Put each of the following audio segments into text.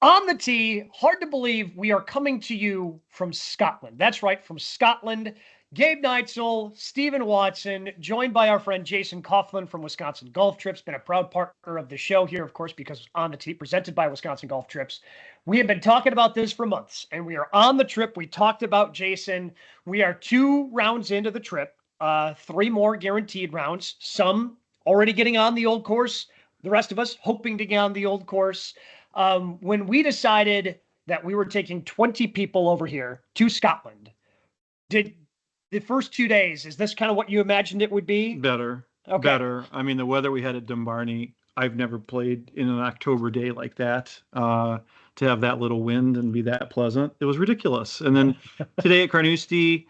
On the tee, hard to believe we are coming to you from Scotland. That's right, from Scotland. Gabe Neitzel, Stephen Watson, joined by our friend Jason Coughlin from Wisconsin Golf Trips, been a proud partner of the show here, of course, because On the Tee, presented by Wisconsin Golf Trips. We have been talking about this for months, and we are on the trip. We talked about Jason. We are 2 rounds into the trip, 3 more guaranteed rounds, some already getting on the old course, the rest of us hoping to get on the old course. When we decided that we were taking 20 people over here to Scotland, did the first 2 days, is this kind of what you imagined it would be? Better. Okay. Better. I mean, the weather we had at Dumbarton, I've never played in an October day like that. To have that little wind and be that pleasant, it was ridiculous. And then today at Carnoustie,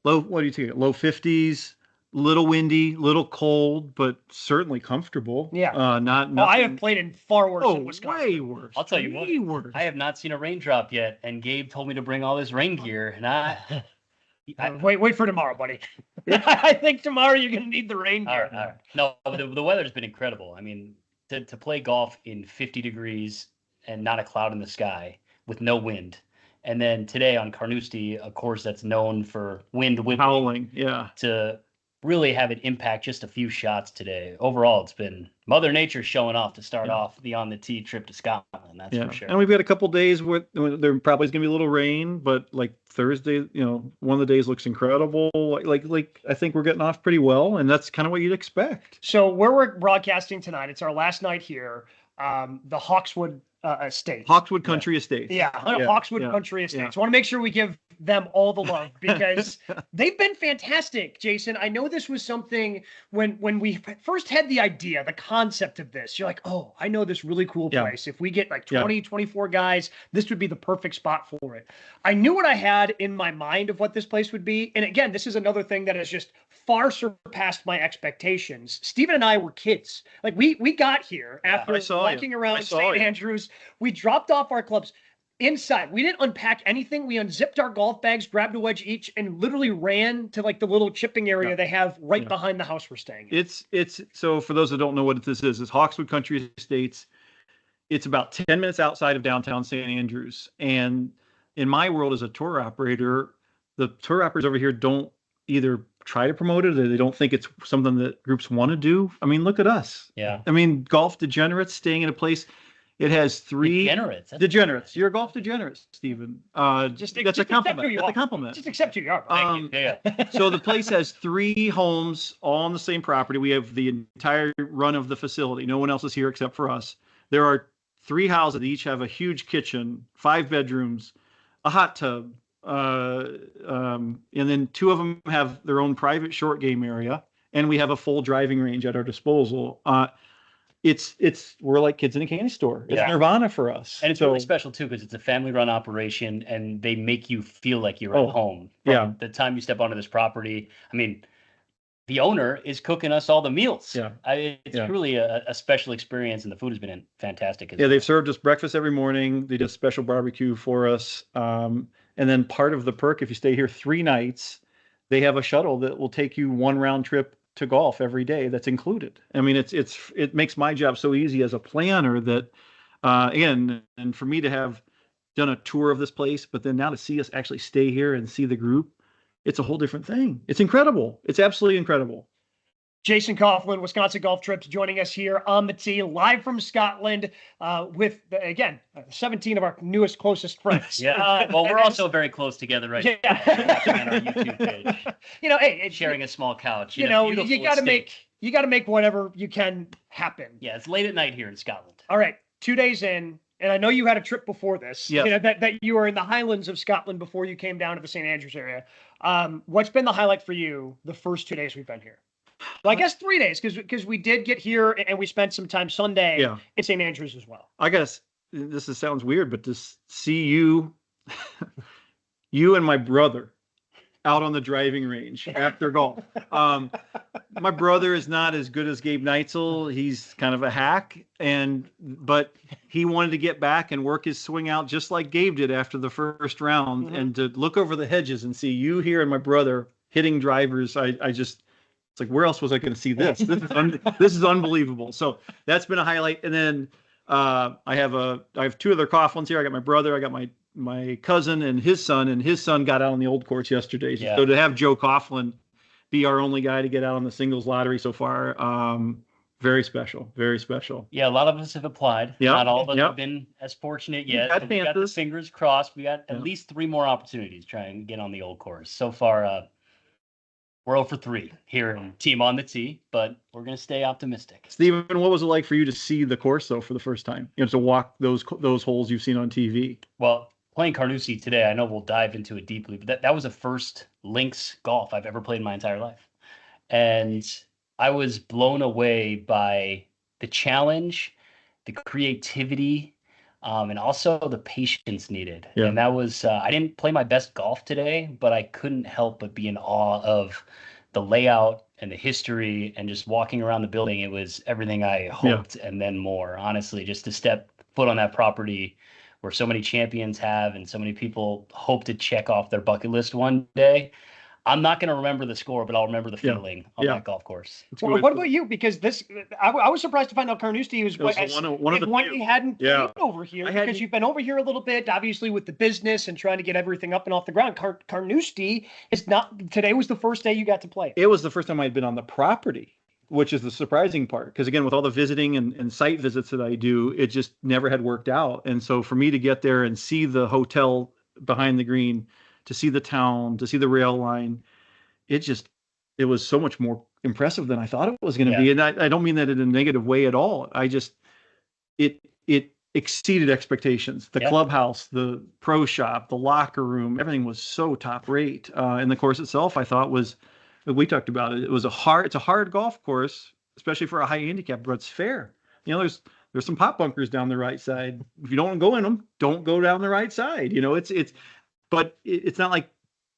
low 50s, little windy, little cold, but certainly comfortable. Yeah. Not. I have played in far worse in Wisconsin. Way worse. I'll tell you way what. Worse. I have not seen a raindrop yet, and Gabe told me to bring all this rain gear, and I wait for tomorrow, buddy. I think tomorrow you're going to need the rain gear. All right. No, the weather's been incredible. I mean, to play golf in 50 degrees and not a cloud in the sky with no wind. And then today on Carnoustie, a course that's known for wind howling, yeah, to really have it impact just a few shots today. Overall, it's been Mother Nature showing off to start off the On the Tee trip to Scotland. That's for sure. And we've got a couple days where there probably is going to be a little rain, but like Thursday, one of the days looks incredible. Like I think we're getting off pretty well, and that's kind of what you'd expect. So where we're broadcasting tonight, it's our last night here. The Hawkswood Estate. Hawkswood Country Estate. Yeah, Hawkswood Country Estate. So I want to make sure we give them all the love because they've been fantastic, Jason. I know this was something when we first had the idea, the concept of this, you're like, oh, I know this really cool place. If we get like 20, 24 guys, this would be the perfect spot for it. I knew what I had in my mind of what this place would be. And again, this is another thing that has just far surpassed my expectations. Stephen and I were kids. Like we got here after walking around St. Andrews. We dropped off our clubs. Inside, we didn't unpack anything. We unzipped our golf bags, grabbed a wedge each, and literally ran to like the little chipping area they have right behind the house we're staying in. It's so for those that don't know what this is, it's Hawkswood Country Estates. It's about 10 minutes outside of downtown St. Andrews. And in my world as a tour operator, the tour operators over here don't either try to promote it or they don't think it's something that groups want to do. I mean, look at us. Yeah. I mean, golf degenerates staying in a place. It has 3 degenerates. You're a golf degenerate, Stephen. That's a compliment. That's a compliment. Just accept who you are. Thank you. Yeah. So the place has 3 homes all on the same property. We have the entire run of the facility. No one else is here except for us. There are 3 houses that each have a huge kitchen, 5 bedrooms, a hot tub, and then 2 of them have their own private short game area, and we have a full driving range at our disposal. We're like kids in a candy store. It's nirvana for us. And it's really special too because it's a family-run operation and they make you feel like you're at home. From the time you step onto this property. I mean, the owner is cooking us all the meals. Yeah. It's truly a special experience and the food has been fantastic. They've served us breakfast every morning. They did a special barbecue for us. And then part of the perk, if you stay here 3 nights, they have a shuttle that will take you 1 round trip to golf every day. That's included. I mean, it makes my job so easy as a planner that, and for me to have done a tour of this place, but then now to see us actually stay here and see the group, it's a whole different thing. It's incredible. It's absolutely incredible. Jason Coughlin, Wisconsin Golf Trips, joining us here on the tee, live from Scotland, with, again, 17 of our newest, closest friends. Well, we're also very close together right now. On our YouTube page. Sharing a small couch. You got to make whatever you can happen. Yeah, it's late at night here in Scotland. All right, 2 days in, and I know you had a trip before this. Yeah. That you were in the Highlands of Scotland before you came down to the St. Andrews area. What's been the highlight for you the first 2 days we've been here? Well, I guess 3 days because we did get here and we spent some time Sunday in St. Andrews as well. I guess sounds weird, but to see you and my brother out on the driving range after golf. My brother is not as good as Gabe Neitzel. He's kind of a hack, but he wanted to get back and work his swing out just like Gabe did after the first round, and to look over the hedges and see you here and my brother hitting drivers. It's like, where else was I going to see this? This is unbelievable. So that's been a highlight. And then I have two other Coughlins here. I got my brother, I got my cousin and his son got out on the old course yesterday. Yeah. So to have Joe Coughlin be our only guy to get out on the singles lottery so far, very special, very special. Yeah, a lot of us have applied. Yep, Not all of us yep. have been as fortunate We yet. got But we got the chances. fingers crossed. We got at Yeah. least 3 more opportunities to try and get on the old course. So far, we're 0 for 3 here in Team on the Tee, but we're going to stay optimistic. Steven, what was it like for you to see the course though for the first time? You know, to walk those holes you've seen on TV. Well, playing Carnoustie today, I know we'll dive into it deeply, but that was the first links golf I've ever played in my entire life. And I was blown away by the challenge, the creativity, and also the patience needed. Yeah. And that was, I didn't play my best golf today, but I couldn't help but be in awe of the layout and the history and just walking around the building. It was everything I hoped and then more. Honestly, just to step foot on that property where so many champions have and so many people hope to check off their bucket list one day. I'm not going to remember the score, but I'll remember the feeling on that golf course. Well, what about you? Because I was surprised to find out Carnoustie was one of the one few. you hadn't Yeah. played over here I had- because you've been over here a little bit, obviously with the business and trying to get everything up and off the ground. Carnoustie is not. Today was the first day you got to play. It was the first time I'd been on the property, which is the surprising part. Because again, with all the visiting and site visits that I do, it just never had worked out. And so for me to get there and see the hotel behind the green, to see the town, to see the rail line, it was so much more impressive than I thought it was going to be. And I don't mean that in a negative way at all. It exceeded expectations. The clubhouse, the pro shop, the locker room, everything was so top rate. And the course itself, I thought we talked about it. It's a hard golf course, especially for a high handicap, but it's fair. You know, there's some pot bunkers down the right side. If you don't want to go in them, don't go down the right side. You know, but it's not like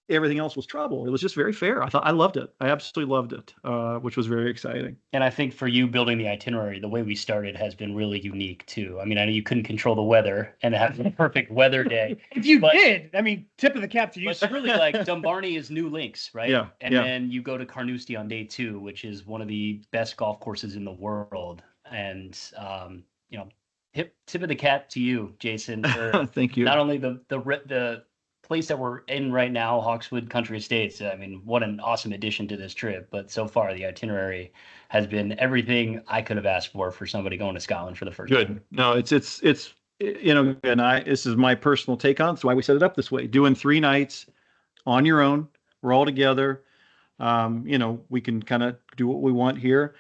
everything else was trouble. It was just very fair. I loved it. I absolutely loved it, which was very exciting. And I think for you building the itinerary, the way we started has been really unique too. I mean, I know you couldn't control the weather and have a perfect weather day. If you did, I mean, tip of the cap to you. But really, like Dumbarton is new links, right? Yeah. And then you go to Carnoustie on day 2, which is one of the best golf courses in the world. And you know, tip of the cap to you, Jason. For Thank you. Not only the place that we're in right now, Hawkswood Country Estates. I mean, what an awesome addition to this trip. But so far, the itinerary has been everything I could have asked for somebody going to Scotland for the first time. Good. No, it's you know, and this is my personal take on it. That's why we set it up this way. Doing 3 nights on your own. We're all together. You know, we can kind of do what we want here,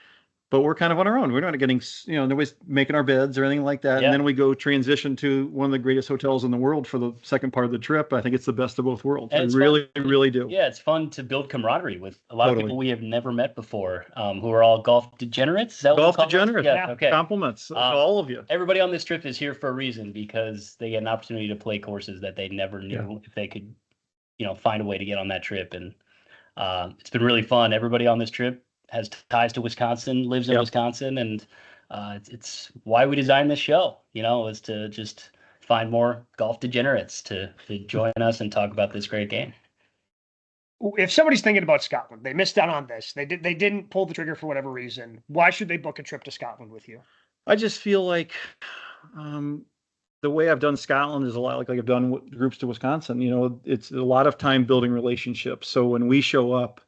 but we're kind of on our own. We're not getting, you know, nobody's making our beds or anything like that. Yeah. And then we go transition to one of the greatest hotels in the world for the second part of the trip. I think it's the best of both worlds. I really do. Yeah, it's fun to build camaraderie with a lot of people we have never met before, who are all golf degenerates. Is that golf degenerates. Yeah. Okay. Compliments to all of you. Everybody on this trip is here for a reason because they get an opportunity to play courses that they never knew if they could, you know, find a way to get on that trip. And it's been really fun. Everybody on this trip has ties to Wisconsin, lives in Wisconsin, and it's why we designed this show, you know, is to just find more golf degenerates to join us and talk about this great game. If somebody's thinking about Scotland, they missed out on this. They didn't pull the trigger for whatever reason. Why should they book a trip to Scotland with you? I just feel like the way I've done Scotland is a lot like I've done groups to Wisconsin. You know, it's a lot of time building relationships. So when we show up,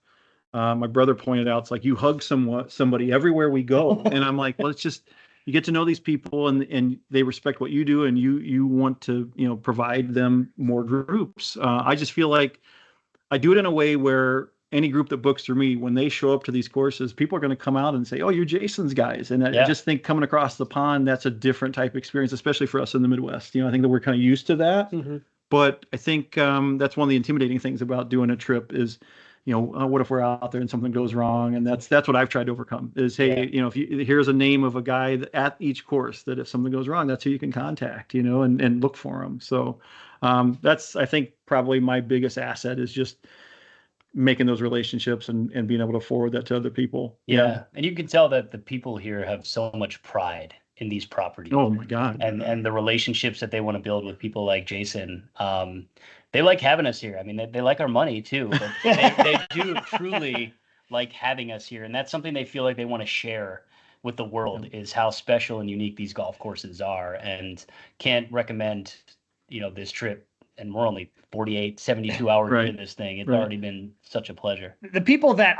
my brother pointed out, it's like you hug somebody everywhere we go. And I'm like, well, it's just, you get to know these people and they respect what you do. And you want to, you know, provide them more groups. I just feel like I do it in a way where any group that books through me, when they show up to these courses, people are going to come out and say, oh, you're Jason's guys. And I just think coming across the pond, that's a different type of experience, especially for us in the Midwest. You know, I think that we're kind of used to that. Mm-hmm. But I think that's one of the intimidating things about doing a trip is, you know, what if we're out there and something goes wrong? And that's what I've tried to overcome is, hey, you know, here's a name of a guy at each course that if something goes wrong, that's who you can contact, you know, and look for them. So that's, I think, probably my biggest asset is just making those relationships and being able to forward that to other people. Yeah. And you can tell that the people here have so much pride in these properties. Oh my God. And the relationships that they want to build with people like Jason. They like having us here. I mean, they like our money too, but they do truly like having us here. And that's something they feel like they want to share with the world is how special and unique these golf courses are, and can't recommend, this trip. And we're only 48, 72 hours into this thing. It's already been such a pleasure. The people that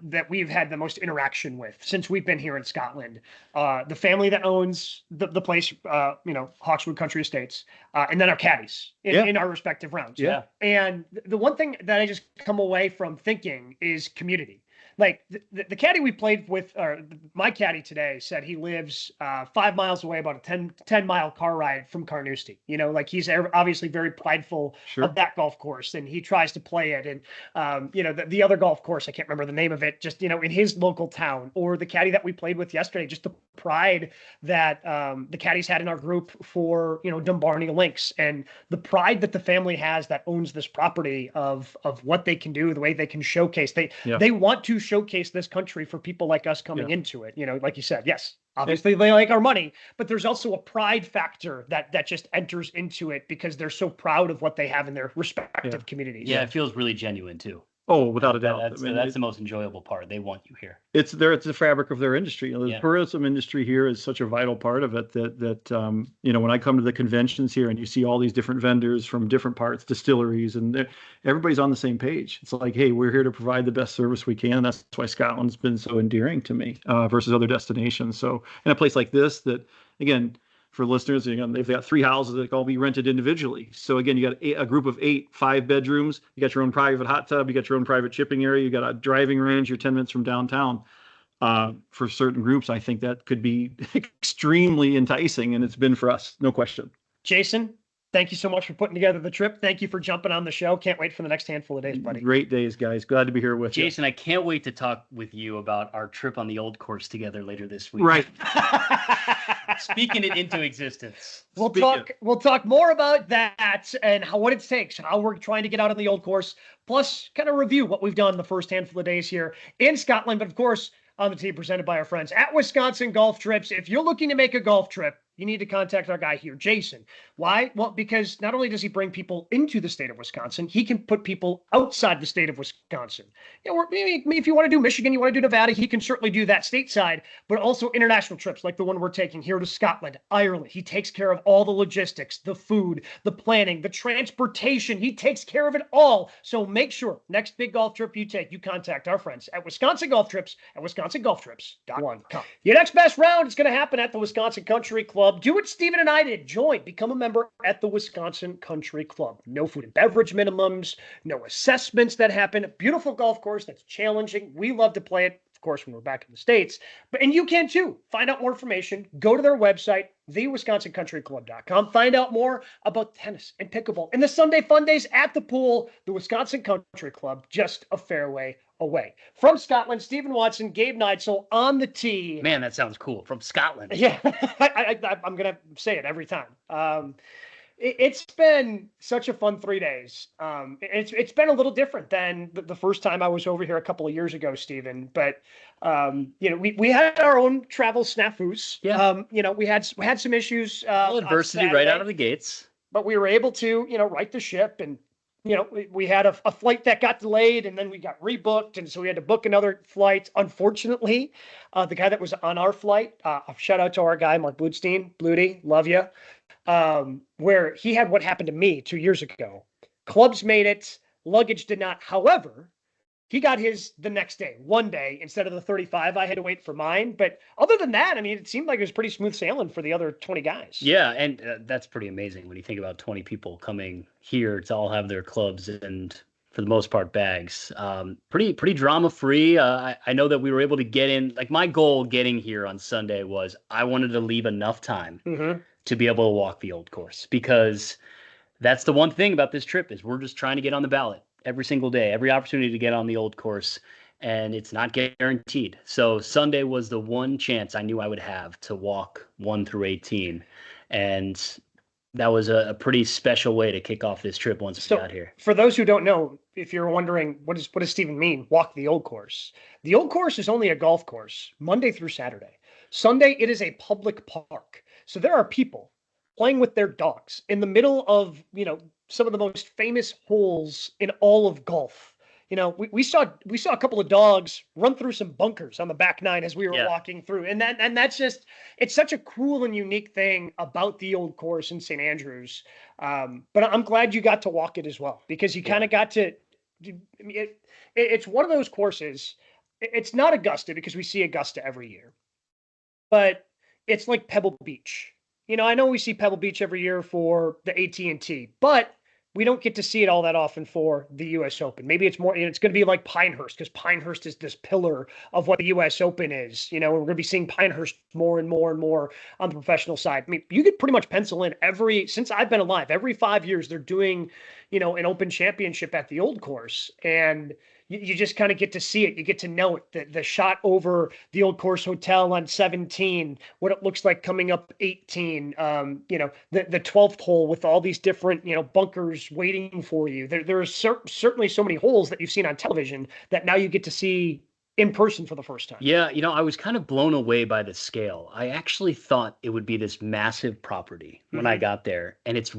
that we've had the most interaction with since we've been here in Scotland, the family that owns the place, Hawkswood Country Estates, and then our caddies in our respective rounds. Yeah. And the one thing that I just come away from thinking is community. Like the caddy we played with, or my caddy today, said he lives 5 miles away, about a 10-mile car ride from Carnoustie. Like he's obviously very prideful of that golf course, and he tries to play it. And the other golf course, I can't remember the name of it, just in his local town. Or the caddy that we played with yesterday, just the pride that the caddies had in our group for Dumbarton Links, and the pride that the family has that owns this property of what they can do, the way they can showcase. They want to showcase this country for people like us coming into it. Like you said, yes, obviously they like our money, but there's also a pride factor that just enters into it because they're so proud of what they have in their respective communities. Yeah, it feels really genuine too. Oh, without a doubt. That's the most enjoyable part. They want you here. It's the fabric of their industry. The tourism industry here is such a vital part of it that when I come to the conventions here and you see all these different vendors from different parts, distilleries, and everybody's on the same page. It's like, hey, we're here to provide the best service we can. That's why Scotland's been so endearing to me versus other destinations. So in a place like this, that again, for listeners, they've got 3 houses that can all be rented individually. So again, you got a group of 8, 5 bedrooms. You got your own private hot tub. You got your own private chipping area. You got a driving range. You're 10 minutes from downtown. For certain groups, I think that could be extremely enticing, and it's been for us, no question. Jason, thank you so much for putting together the trip. Thank you for jumping on the show. Can't wait for the next handful of days, buddy. Great days, guys. Glad to be here with you. Jason, I can't wait to talk with you about our trip on the old course together later this week. Right. Speaking it into existence. We'll talk more about that and what it takes, how we're trying to get out on the old course, plus kind of review what we've done the first handful of days here in Scotland. But of course, on the team presented by our friends at Wisconsin Golf Trips. If you're looking to make a golf trip, you need to contact our guy here, Jason. Why? Well, because not only does he bring people into the state of Wisconsin, he can put people outside the state of Wisconsin. Maybe if you want to do Michigan, you want to do Nevada, he can certainly do that stateside, but also international trips like the one we're taking here to Scotland, Ireland. He takes care of all the logistics, the food, the planning, the transportation. He takes care of it all. So make sure next big golf trip you take, you contact our friends at Wisconsin Golf Trips at wisconsingolftrips.com. Your next best round is going to happen at the Wisconsin Country Club. Do what Stephen and I did. Join. Become a member at the Wisconsin Country Club. No food and beverage minimums. No assessments that happen. A beautiful golf course that's challenging. We love to play it, of course, when we're back in the States. And you can too. Find out more information. Go to their website, thewisconsincountryclub.com. Find out more about tennis and pickleball and the Sunday fun days at the pool. The Wisconsin Country Club, just a fairway away. From Scotland, Stephen Watson, Gabe Neitzel on the tee. Man, that sounds cool. From Scotland. Yeah, I'm going to say it every time. It's been such a fun 3 days. It's been a little different than the first time I was over here a couple of years ago, Stephen. But we had our own travel snafus. Yeah. We had some issues. Adversity right out of the gates. But we were able to right the ship, and we had a flight that got delayed, and then we got rebooked, and so we had to book another flight. Unfortunately, the guy that was on our flight, shout out to our guy Mark Blutstein, Bluty, love you. Where he had what happened to me 2 years ago. Clubs made it, luggage did not. However, he got his the next day, one day, instead of the 35. I had to wait for mine. But other than that, I mean, it seemed like it was pretty smooth sailing for the other 20 guys. Yeah, and that's pretty amazing when you think about 20 people coming here to all have their clubs and, for the most part, bags. Pretty drama-free. I know that we were able to get in. Like, my goal getting here on Sunday was I wanted to leave enough time to be able to walk the old course, because that's the one thing about this trip is we're just trying to get on the ballot every single day, every opportunity to get on the old course, and it's not guaranteed. So Sunday was the one chance I knew I would have to walk 1 through 18, and that was a pretty special way to kick off this trip once we got here. For those who don't know, if you're wondering, what does Stephen mean, walk the old course? The old course is only a golf course, Monday through Saturday. Sunday, it is a public park. So there are people playing with their dogs in the middle of, some of the most famous holes in all of golf. we saw a couple of dogs run through some bunkers on the back nine as we were walking through, and that's just, it's such a cool and unique thing about the old course in St. Andrews. But I'm glad you got to walk it as well, because you kind of got to. I mean, it's one of those courses. It's not Augusta, because we see Augusta every year, but it's like Pebble Beach. I know we see Pebble Beach every year for the AT&T, but we don't get to see it all that often for the U.S. Open. Maybe it's more, it's going to be like Pinehurst, because Pinehurst is this pillar of what the U.S. Open is. We're going to be seeing Pinehurst more and more and more on the professional side. I mean, you could pretty much pencil in since I've been alive, every 5 years they're doing, an Open Championship at the Old Course, and you just kind of get to see it. You get to know it. The shot over the Old Course Hotel on 17, what it looks like coming up 18, the 12th hole with all these different, bunkers waiting for you. There are certainly so many holes that you've seen on television that now you get to see in person for the first time. Yeah, I was kind of blown away by the scale. I actually thought it would be this massive property when I got there, and it's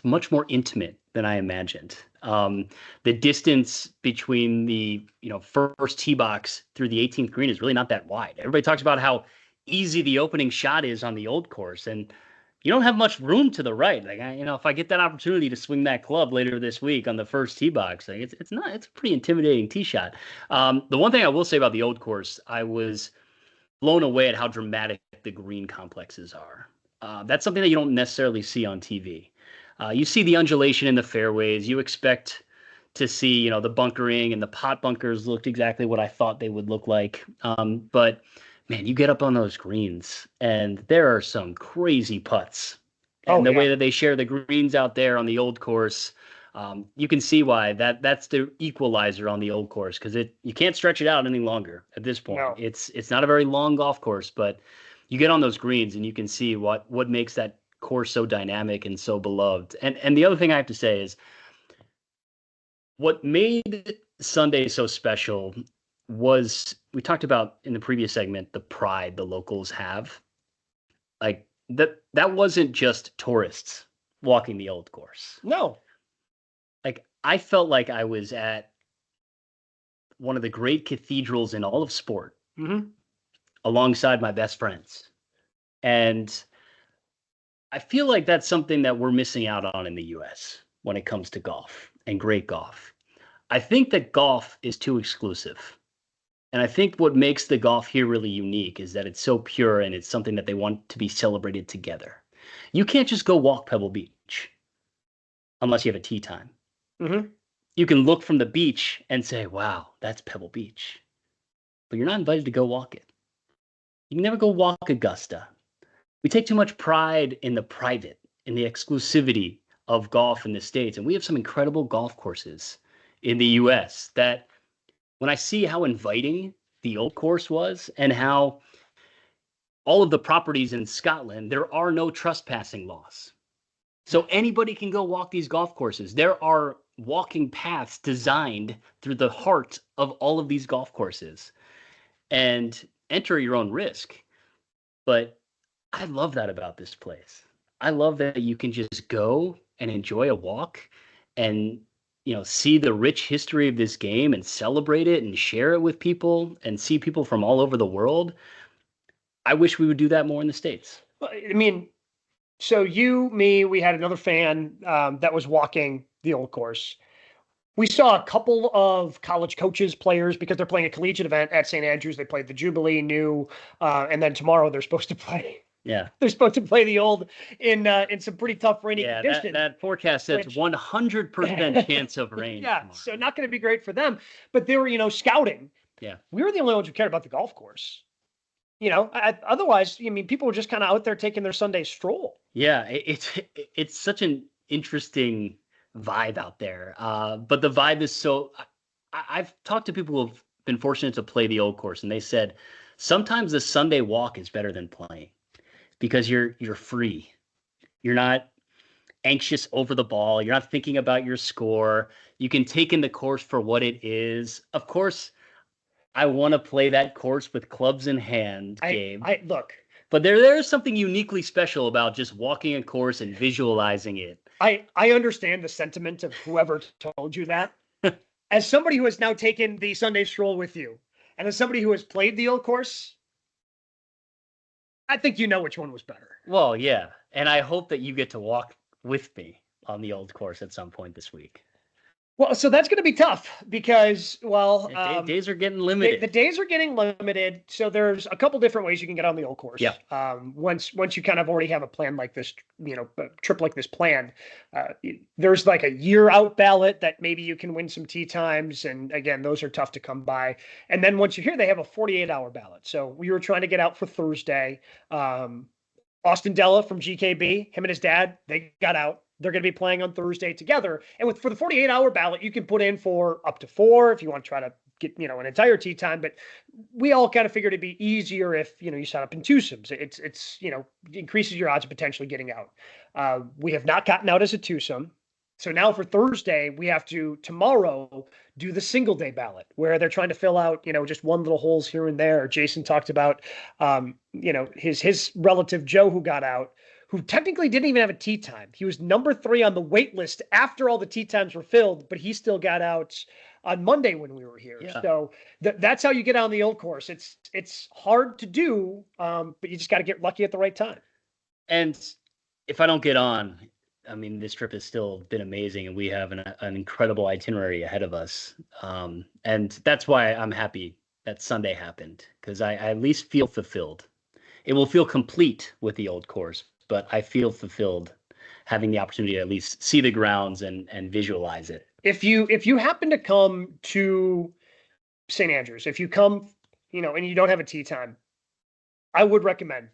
much more intimate than I imagined. The distance between the first tee box through the 18th green is really not that wide. Everybody talks about how easy the opening shot is on the old course, and you don't have much room to the right. Like, if I get that opportunity to swing that club later this week on the first tee box, like it's a pretty intimidating tee shot. The one thing I will say about the old course, I was blown away at how dramatic the green complexes are. That's something that you don't necessarily see on TV. You see the undulation in the fairways. You expect to see, the bunkering, and the pot bunkers looked exactly what I thought they would look like. But man, you get up on those greens and there are some crazy putts. And the way that they share the greens out there on the old course, you can see why that's the equalizer on the old course, because you can't stretch it out any longer at this point. No. It's not a very long golf course, but you get on those greens and you can see what makes that course so dynamic and so beloved. And the other thing I have to say is, what made Sunday so special was, we talked about in the previous segment, the pride the locals have. Like that wasn't just tourists walking the old course. No. Like, I felt like I was at one of the great cathedrals in all of sport, alongside my best friends. And I feel like that's something that we're missing out on in the US when it comes to golf and great golf. I think that golf is too exclusive. And I think what makes the golf here really unique is that it's so pure, and it's something that they want to be celebrated together. You can't just go walk Pebble Beach unless you have a tee time. You can look from the beach and say, wow, that's Pebble Beach. But you're not invited to go walk it. You can never go walk Augusta. We take too much pride in the private, in the exclusivity of golf in the States. And we have some incredible golf courses in the US that, when I see how inviting the old course was, and how all of the properties in Scotland, there are no trespassing laws. So anybody can go walk these golf courses. There are walking paths designed through the heart of all of these golf courses, and enter your own risk. But I love that about this place. I love that you can just go and enjoy a walk and see the rich history of this game and celebrate it and share it with people and see people from all over the world. I wish we would do that more in the States. I mean, so you, me, we had another fan that was walking the old course. We saw a couple of college coaches, players, because they're playing a collegiate event at St. Andrews. They played the Jubilee, and then tomorrow they're supposed to play. Yeah, they're supposed to play the old in some pretty tough rainy conditions. That forecast says 100% chance of rain. Yeah, tomorrow. So not going to be great for them. But they were, scouting. Yeah, we were the only ones who cared about the golf course. Otherwise, people were just kind of out there taking their Sunday stroll. Yeah, it's such an interesting vibe out there. But the vibe is so. I've talked to people who've been fortunate to play the old course, and they said sometimes the Sunday walk is better than playing, because you're free. You're not anxious over the ball. You're not thinking about your score. You can take in the course for what it is. Of course, I want to play that course with clubs in hand, Gabe. Look. But there's something uniquely special about just walking a course and visualizing it. I understand the sentiment of whoever told you that. As somebody who has now taken the Sunday stroll with you, and as somebody who has played the old course, I think you know which one was better. Well, yeah. And I hope that you get to walk with me on the old course at some point this week. Well, so that's going to be tough because, well, days are getting limited. The days are getting limited. So there's a couple different ways you can get on the old course. Yeah. Once you kind of already have a plan like this, a trip like this planned, there's like a year out ballot that maybe you can win some tee times. And again, those are tough to come by. And then once you're here, they have a 48-hour ballot. So we were trying to get out for Thursday. Austin Della from GKB, him and his dad, they got out. They're going to be playing on Thursday together. And for the 48-hour ballot, you can put in for up to 4 if you want to try to get, an entire tee time. But we all kind of figured it'd be easier if, you sign up in twosomes. It's increases your odds of potentially getting out. We have not gotten out as a twosome. So now for Thursday, we have to tomorrow do the single day ballot where they're trying to fill out, just one little holes here and there. Jason talked about, his relative Joe who got out, who technically didn't even have a tee time. He was number 3 on the wait list after all the tee times were filled, but he still got out on Monday when we were here. Yeah. So that's how you get on the old course. It's hard to do, but you just got to get lucky at the right time. And if I don't get on, I mean, this trip has still been amazing, and we have an incredible itinerary ahead of us. And that's why I'm happy that Sunday happened, because I at least feel fulfilled. It will feel complete with the old course, but I feel fulfilled having the opportunity to at least see the grounds and visualize it. If you happen to come to St. Andrews, if you come, and you don't have a tee time, I would recommend,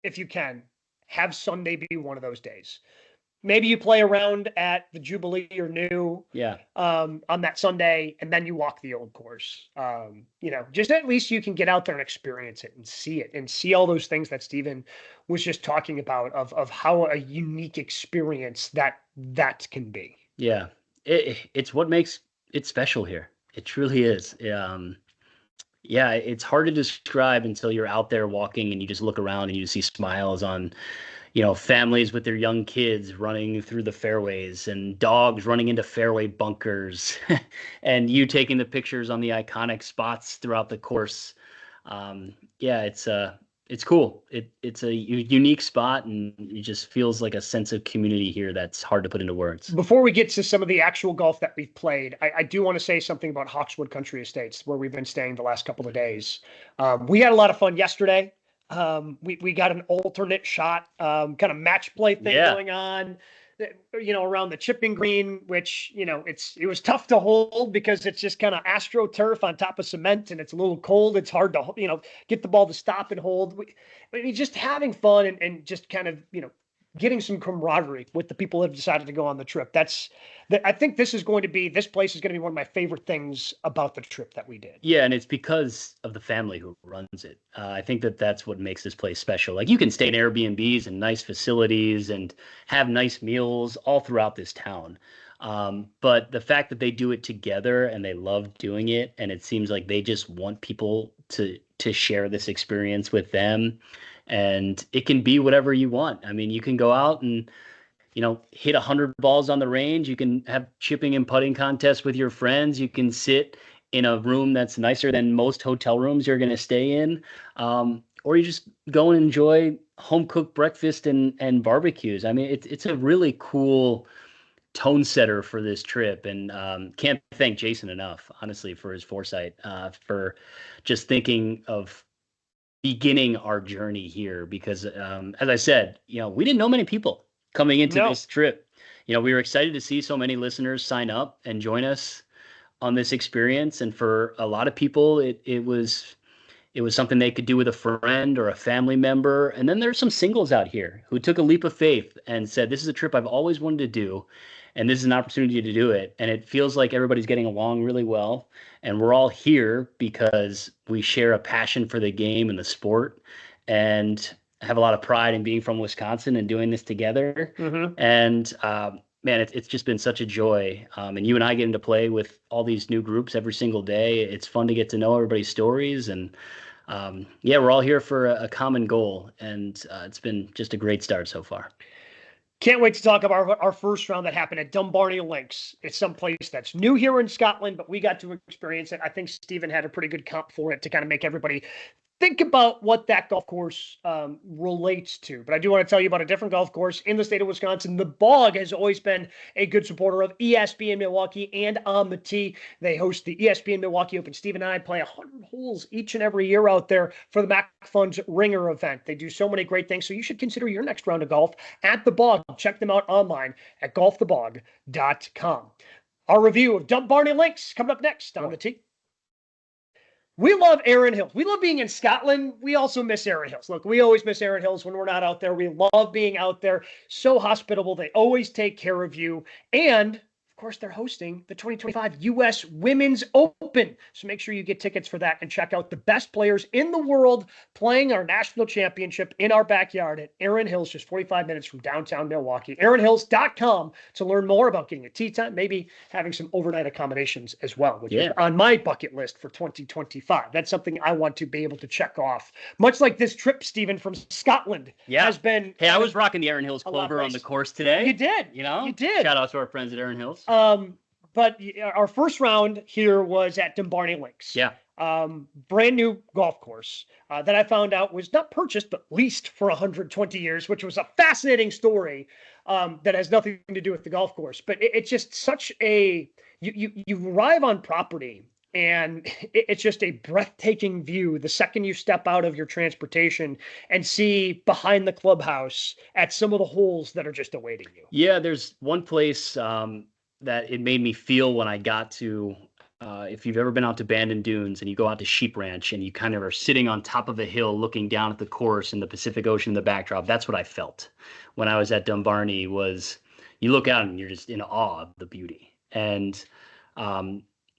if you can, have Sunday be one of those days. Maybe you play around at the Jubilee or New on that Sunday, and then you walk the old course. Just at least you can get out there and experience it and see all those things that Steven was just talking about of how a unique experience that can be. Yeah, it's what makes it special here. It truly is. It's hard to describe until you're out there walking and you just look around and you see smiles on families with their young kids running through the fairways and dogs running into fairway bunkers and you taking the pictures on the iconic spots throughout the course. It's cool. It's a unique spot, and it just feels like a sense of community here that's hard to put into words. Before we get to some of the actual golf that we've played, I do want to say something about Hawkswood Country Estates, where we've been staying the last couple of days. We had a lot of fun yesterday. We got an alternate shot, kind of match play thing going on, around the chipping green, which, it was tough to hold because it's just kind of AstroTurf on top of cement and it's a little cold. It's hard to, get the ball to stop and hold. Just having fun and just kind of, getting some camaraderie with the people that have decided to go on the trip. I think this place is going to be one of my favorite things about the trip that we did. Yeah. And it's because of the family who runs it. I think that's what makes this place special. Like, you can stay in Airbnbs and nice facilities and have nice meals all throughout this town. But the fact that they do it together and they love doing it, and it seems like they just want people to share this experience with them. And it can be whatever you want. I mean, you can go out and, hit 100 balls on the range. You can have chipping and putting contests with your friends. You can sit in a room that's nicer than most hotel rooms you're going to stay in. Or you just go and enjoy home cooked breakfast and barbecues. I mean, it's a really cool tone setter for this trip, and can't thank Jason enough, honestly, for his foresight, for just thinking of beginning our journey here, because as I said, we didn't know many people coming into this trip. We were excited to see so many listeners sign up and join us on this experience, and for a lot of people it was something they could do with a friend or a family member. And then there's some singles out here who took a leap of faith and said, this is a trip I've always wanted to do, and this is an opportunity to do it. And it feels like everybody's getting along really well. And we're all here because we share a passion for the game and the sport, and have a lot of pride in being from Wisconsin and doing this together. Mm-hmm. And man, it's just been such a joy. And you and I get into play with all these new groups every single day. It's fun to get to know everybody's stories. And we're all here for a common goal. And it's been just a great start so far. Can't wait to talk about our first round that happened at Dumbarton Links. It's someplace that's new here in Scotland, but we got to experience it. I think Stephen had a pretty good comp for it to kind of make everybody think about what that golf course relates to. But I do want to tell you about a different golf course in the state of Wisconsin. The Bog has always been a good supporter of ESPN Milwaukee and On the Tee. They host the ESPN Milwaukee Open. Steve and I play 100 holes each and every year out there for the Mac Funds Ringer event. They do so many great things, so you should consider your next round of golf at the Bog. Check them out online at golfthebog.com. Our review of Dumbarton Links coming up next on the Tee. We love Erin Hills. We love being in Scotland. We also miss Erin Hills. Look, we always miss Erin Hills when we're not out there. We love being out there. So hospitable. They always take care of you. And, of course, they're hosting the 2025 U.S. Women's Open. So make sure you get tickets for that and check out the best players in the world playing our national championship in our backyard at Erin Hills, just 45 minutes from downtown Milwaukee. ErinHills.com to learn more about getting a tee time, maybe having some overnight accommodations as well, which is on my bucket list for 2025. That's something I want to be able to check off. Much like this trip, Stephen, from Scotland has been. Hey, I was rocking the Erin Hills Clover on the course today. You did. You did. Shout out to our friends at Erin Hills. But our first round here was at Dumbarton Links. Yeah. Brand new golf course that I found out was not purchased, but leased for 120 years, which was a fascinating story that has nothing to do with the golf course. But it's just such a, you arrive on property and it's just a breathtaking view the second you step out of your transportation and see behind the clubhouse at some of the holes that are just awaiting you. Yeah, there's one place that it made me feel when I got to, if you've ever been out to Bandon Dunes and you go out to Sheep Ranch and you kind of are sitting on top of a hill looking down at the course and the Pacific Ocean in the backdrop, that's what I felt when I was at Dumbarton. Was you look out and you're just in awe of the beauty. And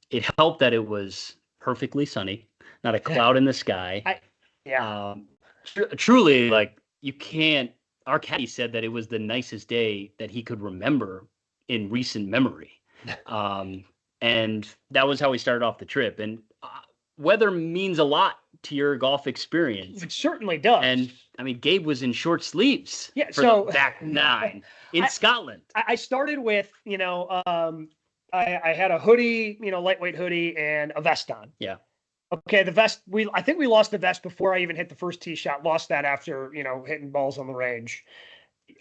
it helped that it was perfectly sunny, not a cloud in the sky. Truly, like, you can't, our caddy said that it was the nicest day that he could remember in recent memory. And that was how we started off the trip. And weather means a lot to your golf experience. It certainly does. And I mean, Gabe was in short sleeves for so the back nine in Scotland. I started with, I had a hoodie, lightweight hoodie and a vest on. Yeah. Okay, the vest, I think we lost the vest before I even hit the first tee shot. Lost that after, hitting balls on the range.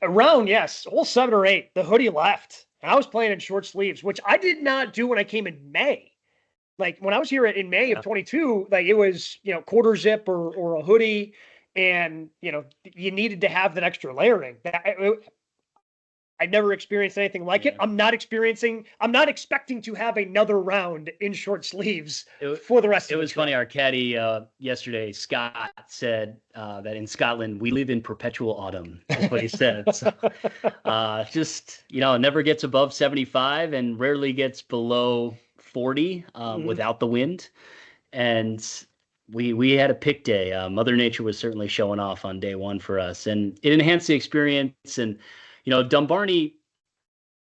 Around, hole 7 or 8, the hoodie left. And I was playing in short sleeves, which I did not do when I came in May. Like, when I was here in May of 22, like, it was, quarter zip or a hoodie. And, you needed to have that extra layering. I never experienced anything like it. I'm not expecting to have another round in short sleeves for the rest of the trip. It was funny. Our caddy yesterday, Scott, said that in Scotland, we live in perpetual autumn. That's what he said. So, it never gets above 75 and rarely gets below 40 without the wind. And we had a pick day. Mother Nature was certainly showing off on day one for us. And it enhanced the experience. And Dumbarton,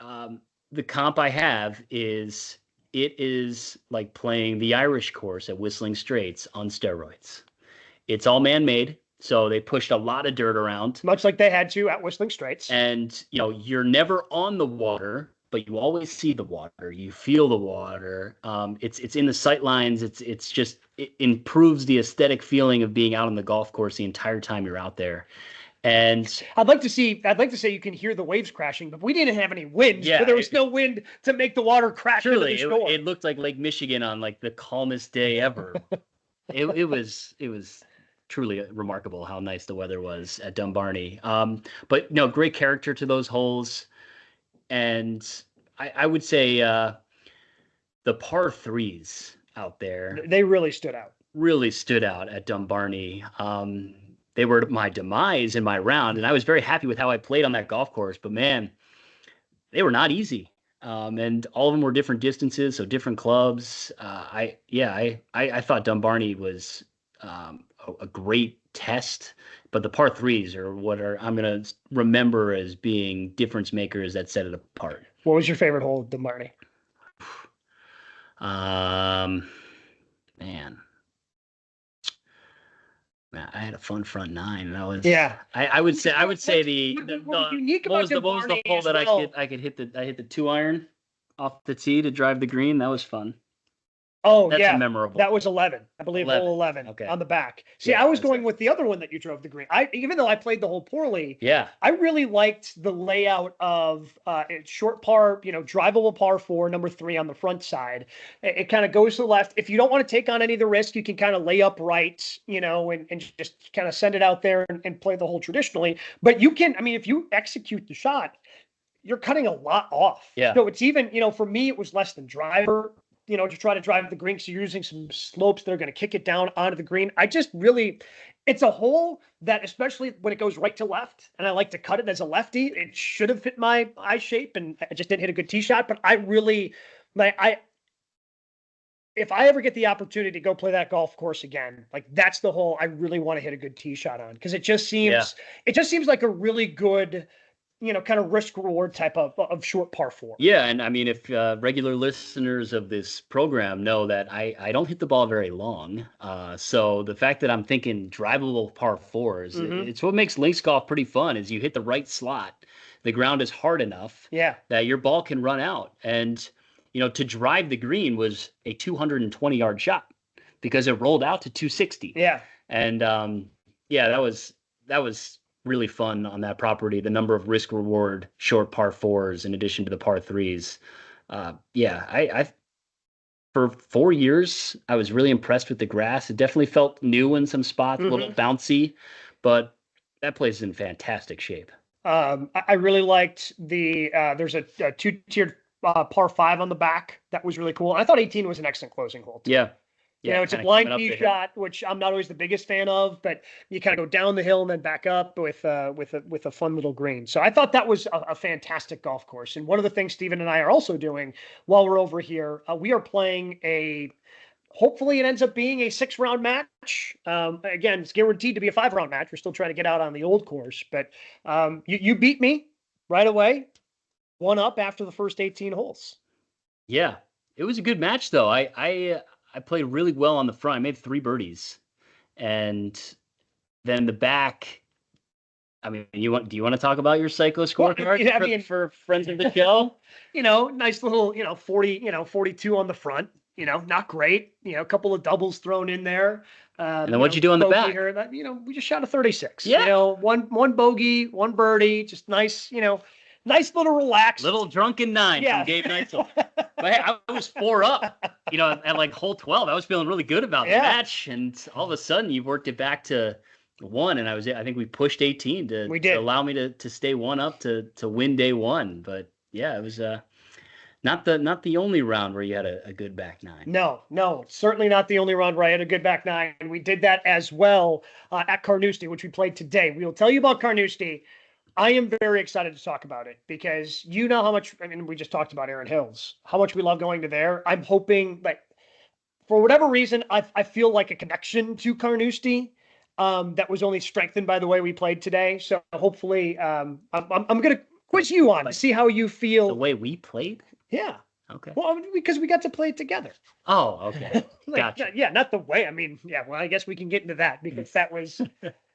the comp I have is it is like playing the Irish course at Whistling Straits on steroids. It's all man-made, so they pushed a lot of dirt around. Much like they had to at Whistling Straits. And, you're never on the water, but you always see the water. You feel the water. It's in the sight lines. It improves the aesthetic feeling of being out on the golf course the entire time you're out there. And I'd like to say you can hear the waves crashing, but we didn't have any wind. Yeah, so there was no wind to make the water crash into the shore. It looked like Lake Michigan on like the calmest day ever. it was truly remarkable how nice the weather was at Dumbarton. But great character to those holes. And I would say the par threes out there, they really stood out at Dumbarton. They were my demise in my round, and I was very happy with how I played on that golf course. But man, they were not easy, and all of them were different distances, so different clubs. I thought Dumbarton was a great test, but the par threes are what I'm going to remember as being difference makers that set it apart. What was your favorite hole at Dumbarton? Man. Man, I had a fun front nine, and I was Yeah. I would say the What was unique what about was the Barney hole as that well? I could hit the 2-iron off the tee to drive the green. That was fun. Oh, That's a yeah. memorable. That was 11, I believe, 11. hole 11 Okay. on the back. See, Yeah, I was that's going right. with the other one that you drove the green. Even though I played the hole poorly, Yeah. I really liked the layout of short par, drivable par 4, number 3 on the front side. It kind of goes to the left. If you don't want to take on any of the risk, you can kind of lay up right, and just kind of send it out there and play the hole traditionally. But you can, I mean, if you execute the shot, you're cutting a lot off. Yeah. So it's even, for me, it was less than driver, to try to drive the green. So you're using some slopes that are going to kick it down onto the green. I just really, it's a hole that, especially when it goes right to left, and I like to cut it as a lefty, it should have fit my eye shape, and I just didn't hit a good tee shot. But I really, if I ever get the opportunity to go play that golf course again, like that's the hole I really want to hit a good tee shot on, because it just seems like a really good, kind of risk reward type of short par 4. Yeah, and I mean, if regular listeners of this program know that I don't hit the ball very long, so the fact that I'm thinking drivable par 4s, it's what makes links golf pretty fun. Is you hit the right slot, the ground is hard enough, that your ball can run out, and to drive the green was a 220-yard shot because it rolled out to 260. Yeah, and that was really fun on that property. The number of risk reward short par 4s in addition to the par 3s. I for 4 years I was really impressed with the grass. It definitely felt new in some spots, a little bouncy, but that place is in fantastic shape. I really liked there's a 2-tiered par 5 on the back. That was really cool. I thought 18 was an excellent closing hole too. Yeah, it's a blind tee shot, which I'm not always the biggest fan of, but you kind of go down the hill and then back up with a fun little green. So I thought that was a fantastic golf course. And one of the things Steven and I are also doing while we're over here, we are playing hopefully it ends up being a 6-round match. Again, it's guaranteed to be a 5-round match. We're still trying to get out on the old course, but you beat me right away, 1 up after the first 18 holes. Yeah, it was a good match though. I played really well on the front. I made 3 birdies, and then the back. I mean, do you want to talk about your cyclo scorecard for friends of the show? Nice little 42 on the front. Not great. A couple of doubles thrown in there. And then what'd you do on the back? Here, we just shot a 36. Yeah. One bogey, 1 birdie, just nice. Nice little relaxed. Little drunken 9 from Gabe Neitzel. But hey, I was 4 up, at like hole 12. I was feeling really good about the match. And all of a sudden you worked it back to 1. And I think we pushed 18 to allow me to stay 1 up to win day 1. But yeah, it was not the only round where you had a good back 9. No, certainly not the only round where I had a good back 9. And we did that as well at Carnoustie, which we played today. We will tell you about Carnoustie. I am very excited to talk about it because you know how much, we just talked about Erin Hills, how much we love going to there. I'm hoping, for whatever reason, I feel like a connection to Carnoustie that was only strengthened by the way we played today. So hopefully I'm going to quiz you on to see how you feel. The way we played? Yeah. Okay. Well, because we got to play it together. Oh, okay. Gotcha. Yeah, not the way. Well, I guess we can get into that because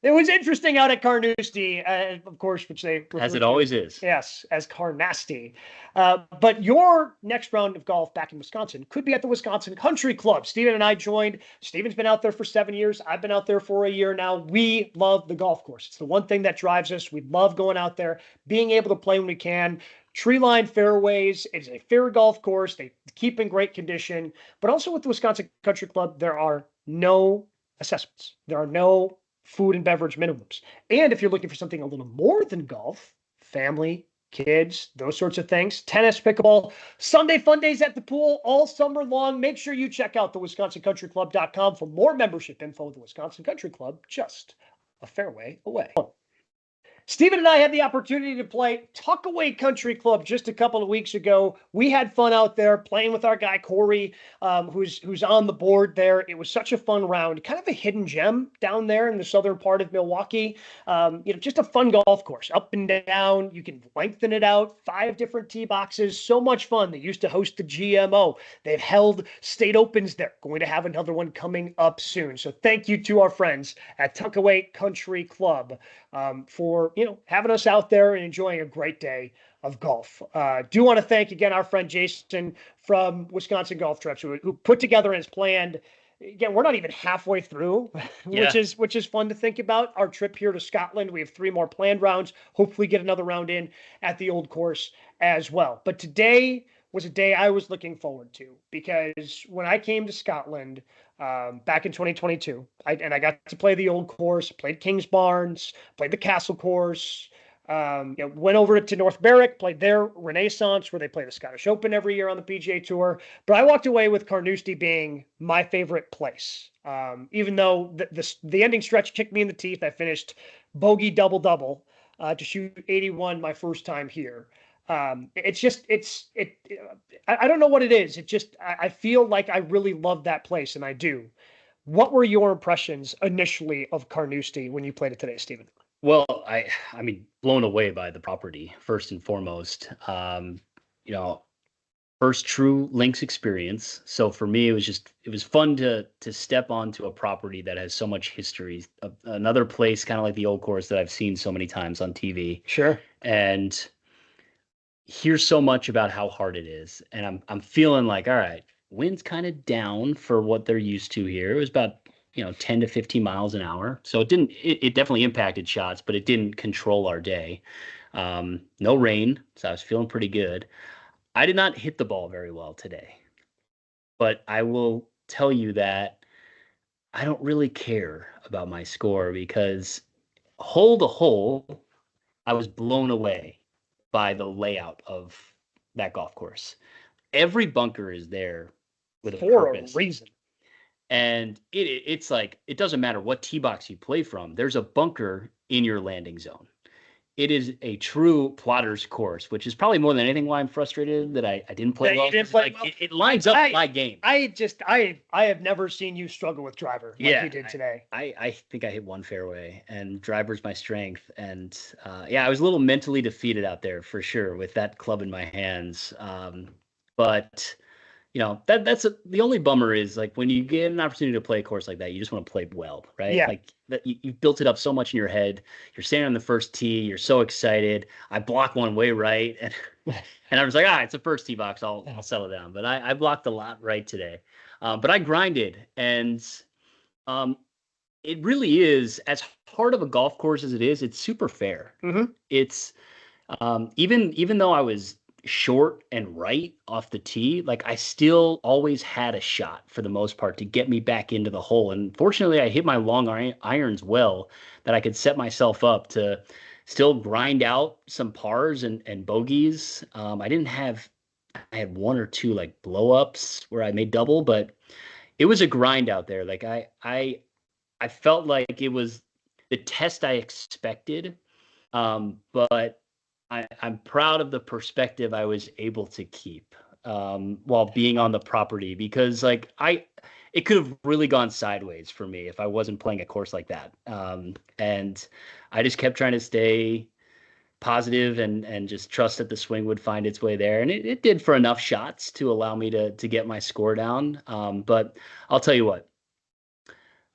it was interesting out at Carnoustie, of course, which they as it always is. Yes, as Carnasty. But your next round of golf back in Wisconsin could be at the Wisconsin Country Club. Steven and I joined. Steven's been out there for 7 years. I've been out there for a year now. We love the golf course. It's the one thing that drives us. We love going out there, being able to play when we can. Tree-lined fairways. It's a fair golf course. They keep in great condition. But also with the Wisconsin Country Club, there are no assessments. There are no food and beverage minimums. And if you're looking for something a little more than golf, family, kids, those sorts of things, tennis, pickleball, Sunday fun days at the pool all summer long. Make sure you check out the WisconsinCountryClub.com for more membership info. The Wisconsin Country Club, just a fairway away. Stephen and I had the opportunity to play Tuckaway Country Club just a couple of weeks ago. We had fun out there playing with our guy Corey, who's on the board there. It was such a fun round, kind of a hidden gem down there in the southern part of Milwaukee. Just a fun golf course, up and down. You can lengthen it out, 5 different tee boxes. So much fun. They used to host the GMO. They've held state opens there. Going to have another one coming up soon. So thank you to our friends at Tuckaway Country Club for having us out there and enjoying a great day of golf. Do want to thank again our friend Jason from Wisconsin Golf Trips who put together and has planned. Again, we're not even halfway through, which is fun to think about. Our trip here to Scotland. We have 3 more planned rounds. Hopefully, get another round in at the old course as well. But today was a day I was looking forward to because when I came to Scotland back in 2022, I got to play the old course, played Kings Barnes, played the Castle course, went over to North Berwick, played their Renaissance where they play the Scottish Open every year on the PGA Tour. But I walked away with Carnoustie being my favorite place. Even though the ending stretch kicked me in the teeth, I finished bogey double-double to shoot 81 my first time here. I don't know what it is. I feel like I really love that place, and I do. What were your impressions initially of Carnoustie when you played it today, Stephen? Well, I mean, blown away by the property first and foremost. First true links experience. So for me, it was fun to step onto a property that has so much history. Another place, kind of like the old course that I've seen so many times on TV. Sure. And hear so much about how hard it is, and I'm feeling like, all right, wind's kind of down for what they're used to here. It was about 10 to 15 miles an hour, so it definitely impacted shots, but it didn't control our day. No rain, so I was feeling pretty good. I did not hit the ball very well today, but I will tell you that I don't really care about my score because hole to hole, I was blown away by the layout of that golf course. Every bunker is there with a purpose. For a reason. And it's like, it doesn't matter what tee box you play from. There's a bunker in your landing zone. It is a true plotter's course, which is probably more than anything why I'm frustrated that I didn't play well. It lines up my game. I have never seen you struggle with driver like you did today. I think I hit one fairway, and driver's my strength. And I was a little mentally defeated out there for sure with that club in my hands. But that's the only bummer is like when you get an opportunity to play a course like that, you just want to play well, right? Yeah. Like that you've built it up so much in your head. You're standing on the first tee. You're so excited. I block one way right, and I was like, it's a first tee box. I'll settle down. But I blocked a lot right today. But I grinded, and it really is as hard of a golf course as it is. It's super fair. Mm-hmm. It's even though I was short and right off the tee, like I still always had a shot for the most part to get me back into the hole. And fortunately, I hit my long irons well that I could set myself up to still grind out some pars and bogeys. I had 1 or 2 like blow ups where I made double, but it was a grind out there. Like I felt like it was the test I expected. But I'm proud of the perspective I was able to keep while being on the property, because like it could have really gone sideways for me if I wasn't playing a course like that. And I just kept trying to stay positive and just trust that the swing would find its way there. And it did for enough shots to allow me to get my score down. But I'll tell you what,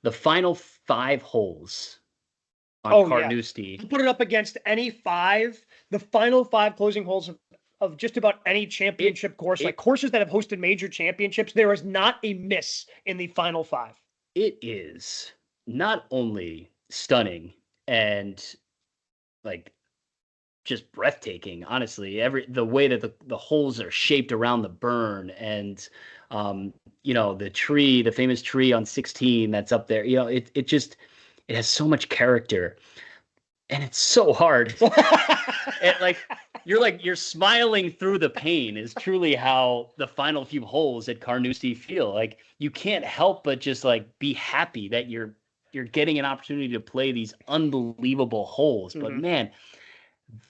the final 5 holes on Carnoustie. Yeah. Put it up against any 5, the final 5 closing holes of just about any championship course, like courses that have hosted major championships, there is not a miss in the final 5. It is not only stunning and like just breathtaking, honestly. The way that the holes are shaped around the burn, and the tree, the famous tree on 16 that's up there, it has so much character, and it's so hard. And you're smiling through the pain is truly how the final few holes at Carnoustie feel. Like you can't help but just like be happy that you're you're getting an opportunity to play these unbelievable holes. But man,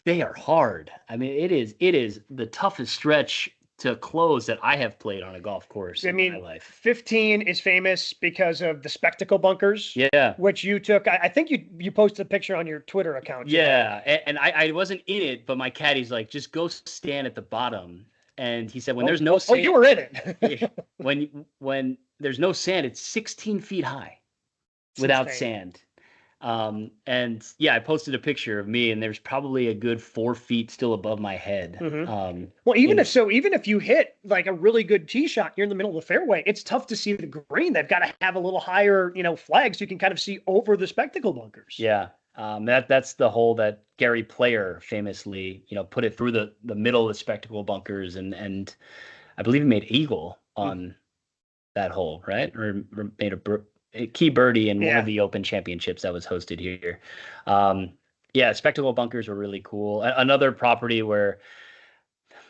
they are hard. I mean, it is the toughest stretch to close that I have played on a golf course in my life. 15 is famous because of the spectacle bunkers. Yeah. Which you took. I think you posted a picture on your Twitter account. Yeah. And I wasn't in it, but my caddy's like, just go stand at the bottom. And he said, when there's no sand. Oh, you were in it. when there's no sand, it's 16 feet high without sand. And yeah, I posted a picture of me, and there's probably a good 4 feet still above my head. Well, even if you hit like a really good tee shot, you're in the middle of the fairway, it's tough to see the green. They've got to have a little higher, flag so you can kind of see over the spectacle bunkers. Yeah. That's the hole that Gary Player famously, put it through the middle of the spectacle bunkers, and I believe he made eagle on that hole, right? Or made a key birdie in one of the Open Championships that was hosted here. Spectacle bunkers were really cool. Another property where,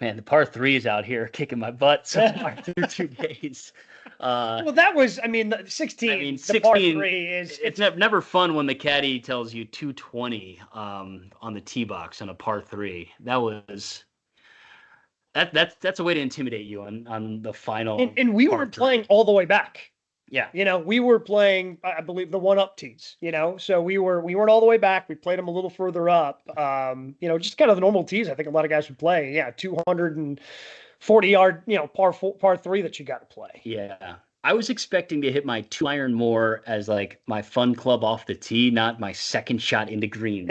man, the par 3s out here kicking my butt so far through 2 days. Well, that was, 16. 16, the par 3 is. It's never fun when the caddy tells you 220 on the tee box on a par 3. That's a way to intimidate you on the final. And we weren't playing all the way back. Yeah. We were playing, I believe, the 1-up tees, so we weren't all the way back. We played them a little further up, just kind of the normal tees. I think a lot of guys would play. Yeah. 240 yard, par 3 that you got to play. Yeah. I was expecting to hit my 2-iron more as like my fun club off the tee, not my second shot into green.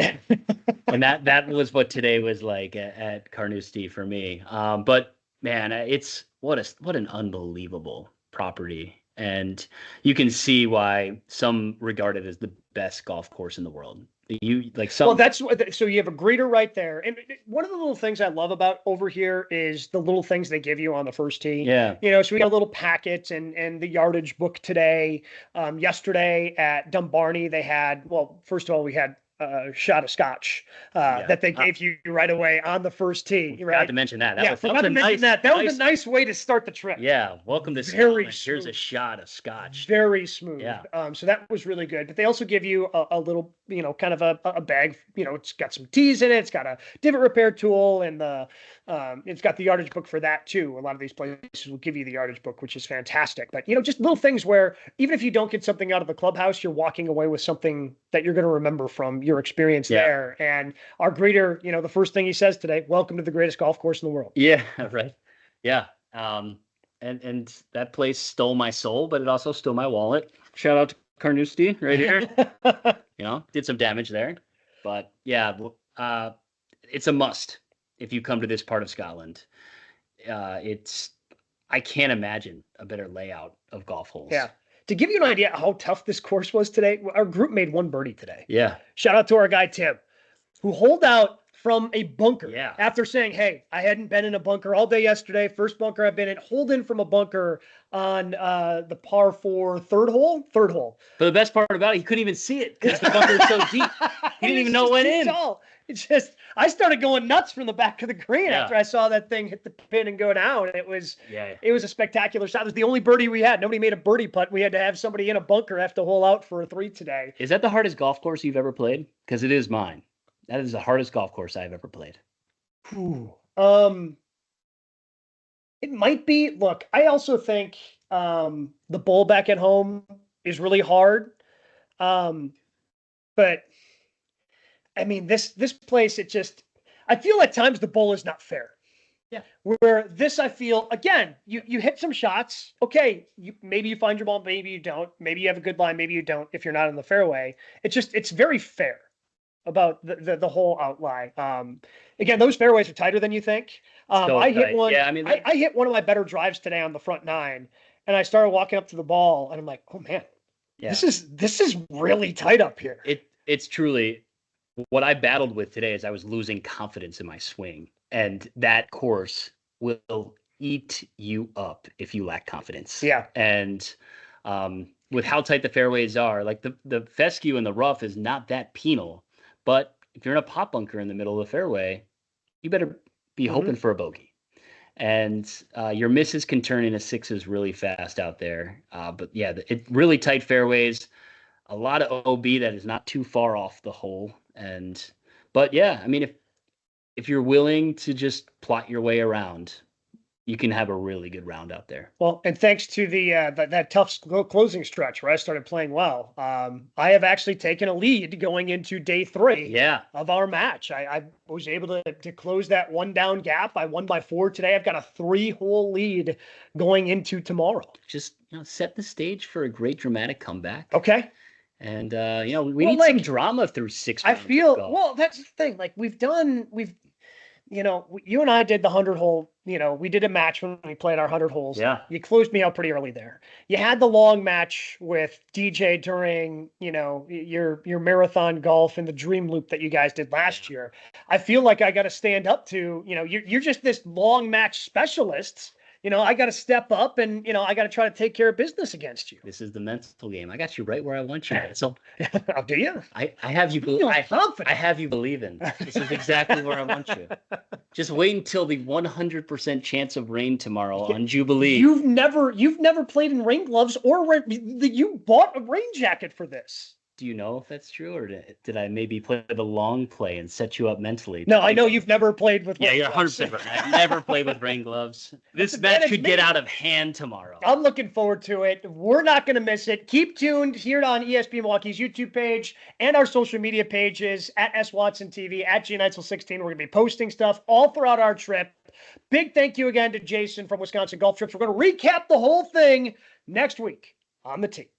And that was what today was like at Carnoustie for me. But man, it's what an unbelievable property. And you can see why some regard it as the best golf course in the world. So you have a greeter right there. And one of the little things I love about over here is the little things they give you on the first tee. Yeah. So we got a little packet and the yardage book today. Yesterday at Dumbarton, they had, first of all, we had a shot of scotch that they gave you right away on the first tee. Right? Forgot to mention that. That was a nice way to start the trip. Yeah, welcome to Scotland. Here's a shot of scotch. Very smooth. Yeah. So that was really good. But they also give you a little, kind of a bag. It's got some teas in it. It's got a divot repair tool, and it's got the yardage book for that too. A lot of these places will give you the yardage book, which is fantastic. But just little things where even if you don't get something out of the clubhouse, you're walking away with something that you're going to remember from your experience there. And our greeter, the first thing he says today, welcome to the greatest golf course in the world. Yeah, right. Yeah. And that place stole my soul, but it also stole my wallet. Shout out to Carnoustie right here. Did some damage there. But yeah, it's a must if you come to this part of Scotland. I can't imagine a better layout of golf holes. Yeah. To give you an idea how tough this course was today, our group made 1 birdie today. Yeah. Shout out to our guy, Tim, who holed out from a bunker. Yeah. After saying, hey, I hadn't been in a bunker all day yesterday. First bunker I've been in. Holed in from a bunker on the par 4 third hole. But the best part about it, he couldn't even see it because the bunker is so deep. He didn't even know it went in. Tall. It's just, I started going nuts from the back of the green after I saw that thing hit the pin and go down. It was a spectacular shot. It was the only birdie we had. Nobody made a birdie putt. We had to have somebody in a bunker have to hole out for a 3 today. Is that the hardest golf course you've ever played? Because it is mine. That is the hardest golf course I've ever played. It might be. Look, I also think the bowl back at home is really hard. But this place, I feel at times the bowl is not fair. Yeah. Where this, I feel, again, you hit some shots. Okay, maybe you find your ball, maybe you don't. Maybe you have a good line, maybe you don't. If you're not in the fairway, it's very fair about the whole outline. Again, those fairways are tighter than you think. I hit one. Yeah, I hit one of my better drives today on the front 9, and I started walking up to the ball, and I'm like, oh man, this is really tight up here. It's truly what I battled with today. Is I was losing confidence in my swing, and that course will eat you up if you lack confidence. Yeah, and with how tight the fairways are, like the fescue in the rough is not that penal. But if you're in a pop bunker in the middle of the fairway, you better be hoping for a bogey. And your misses can turn into 6s really fast out there. But yeah, really tight fairways. a lot of OB that is not too far off the hole. But yeah, I mean, if you're willing to just plot your way around, you can have a really good round out there. Well, and thanks to that tough closing stretch where I started playing well, I have actually taken a lead going into day 3 Yeah. of our match. I was able to close that 1 down gap. I won by 4 today. I've got a 3-hole lead going into tomorrow. Just set the stage for a great dramatic comeback. Okay. And we need some drama through 6 I rounds of feel golf. well. That's the thing. Like you and I did the 100-hole. We did a match when we played our 100 holes. Yeah. You closed me out pretty early there. You had the long match with DJ during, your marathon golf and the dream loop that you guys did last year. I feel like I got to stand up to, you're just this long match specialist. I got to step up and, I got to try to take care of business against you. This is the mental game. I got you right where I want you. So I'll do you. I have you. I have you believing. This is exactly where I want you. Just wait until the 100% chance of rain tomorrow on Jubilee. You've never played in rain gloves you bought a rain jacket for this. Do you know if that's true, or did I maybe play the long play and set you up mentally? No, I know you've never played with. Yeah, you're 100% right. I've never played with rain gloves. This match could get out of hand tomorrow. I'm looking forward to it. We're not going to miss it. Keep tuned here on ESPN Milwaukee's YouTube page and our social media pages at SWatsonTV, at Neitzel16. We're going to be posting stuff all throughout our trip. Big thank you again to Jason from Wisconsin Golf Trips. We're going to recap the whole thing next week on the tee.